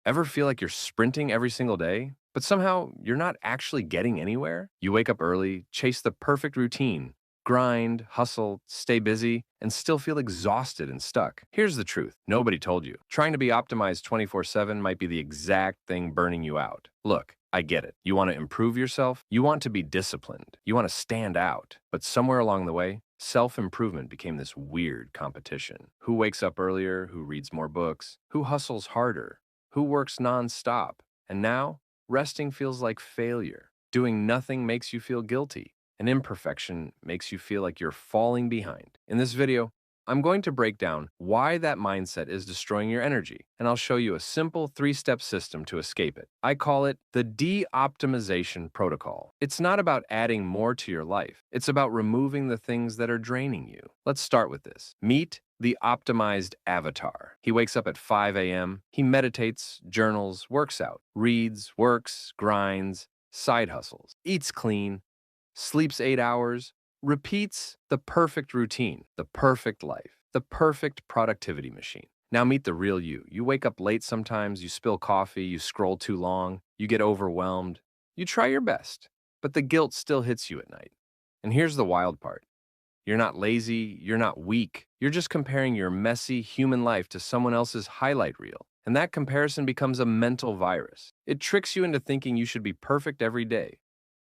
Ever feel like you're sprinting every single day, but somehow you're not actually getting anywhere? You wake up early, chase the perfect routine, grind, hustle, stay busy, and still feel exhausted and stuck. Here's the truth nobody told you. Trying to be optimized 24/7 might be the exact thing burning you out. Look, I get it. You want to improve yourself, you want to be disciplined, you want to stand out. But somewhere along the way, self improvement became this weird competition. Who wakes up earlier? Who reads more books? Who hustles harder? Who works nonstop? And now, resting feels like failure. Doing nothing makes you feel guilty. And imperfection makes you feel like you're falling behind. In this video, I'm going to break down why that mindset is destroying your energy, and I'll show you a simple 3-step system to escape it. I call it the de-optimization protocol. It's not about adding more to your life. It's about removing the things that are draining you. Let's start with this. Meet the optimized avatar. He wakes up at 5 a.m., he meditates, journals, works out, reads, works, grinds, side hustles, eats clean, sleeps 8 hours, repeats the perfect routine, the perfect life, the perfect productivity machine. Now meet the real you. You wake up late sometimes, you spill coffee, you scroll too long, you get overwhelmed. You try your best, but the guilt still hits you at night. And here's the wild part. You're not lazy, you're not weak. You're just comparing your messy human life to someone else's highlight reel. And that comparison becomes a mental virus. It tricks you into thinking you should be perfect every day.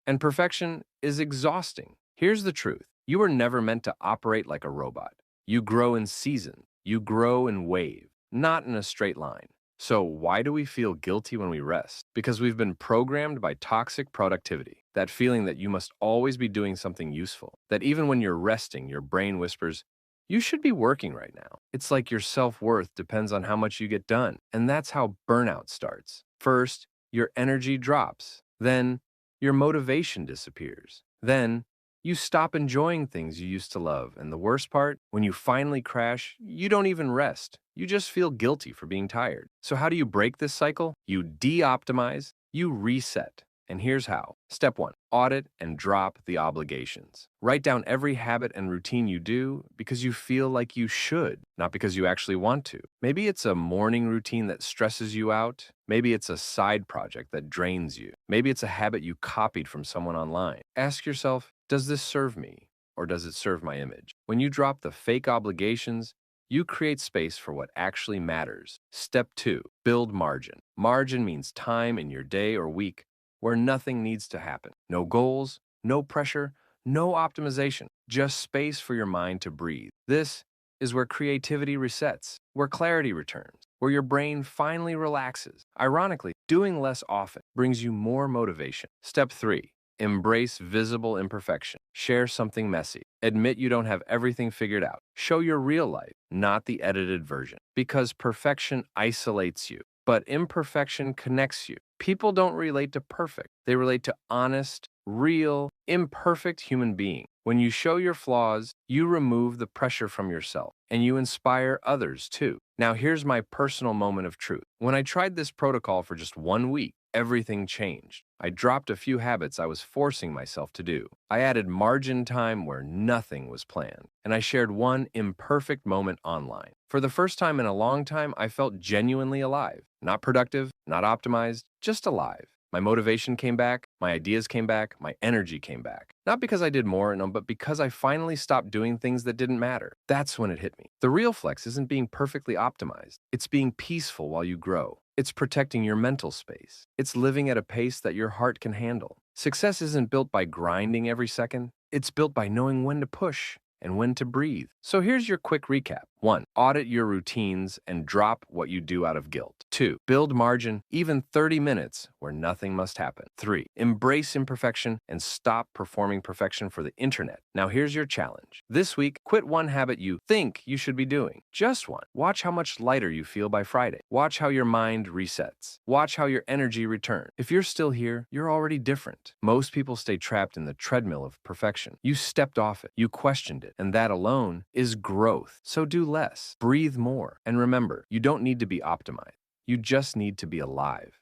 And perfection is exhausting. Here's the truth. You were never meant to operate like a robot. You grow in season. You grow in wave, not in a straight line. So why do we feel guilty when we rest? Because we've been programmed by toxic productivity. That feeling that you must always be doing something useful. That even when you're resting, your brain whispers, you should be working right now. It's like your self-worth depends on how much you get done. And that's how burnout starts. First, your energy drops. Then, your motivation disappears. Then, you stop enjoying things you used to love. And the worst part, when you finally crash, you don't even rest. You just feel guilty for being tired. So how do you break this cycle? You de-optimize, you reset. And here's how. Step 1, audit and drop the obligations. Write down every habit and routine you do because you feel like you should, not because you actually want to. Maybe it's a morning routine that stresses you out. Maybe it's a side project that drains you. Maybe it's a habit you copied from someone online. Ask yourself, does this serve me or does it serve my image? When you drop the fake obligations, you create space for what actually matters. Step 2, build margin. Margin means time in your day or week where nothing needs to happen. No goals, no pressure, no optimization, just space for your mind to breathe. This is where creativity resets, where clarity returns, where your brain finally relaxes. Ironically, doing less often brings you more motivation. Step 3, embrace visible imperfection. Share something messy. Admit you don't have everything figured out. Show your real life, not the edited version. Because perfection isolates you, but imperfection connects you. People don't relate to perfect. They relate to honest, real, imperfect human being. When you show your flaws, you remove the pressure from yourself and you inspire others too. Now here's my personal moment of truth. When I tried this protocol for just 1 week, everything changed. I dropped a few habits I was forcing myself to do. I added margin time where nothing was planned. And I shared one imperfect moment online. For the first time in a long time, I felt genuinely alive. Not productive, not optimized, just alive. My motivation came back, my ideas came back, my energy came back. Not because I did more, no, but because I finally stopped doing things that didn't matter. That's when it hit me. The real flex isn't being perfectly optimized. It's being peaceful while you grow. It's protecting your mental space. It's living at a pace that your heart can handle. Success isn't built by grinding every second. It's built by knowing when to push and when to breathe. So here's your quick recap. 1, audit your routines and drop what you do out of guilt. 2, build margin, even 30 minutes where nothing must happen. 3, embrace imperfection and stop performing perfection for the internet. Now here's your challenge. This week, quit one habit you think you should be doing. Just one. Watch how much lighter you feel by Friday. Watch how your mind resets. Watch how your energy returns. If you're still here, you're already different. Most people stay trapped in the treadmill of perfection. You stepped off it. You questioned it. And that alone is growth. So do less. Breathe more. And remember, you don't need to be optimized. You just need to be alive.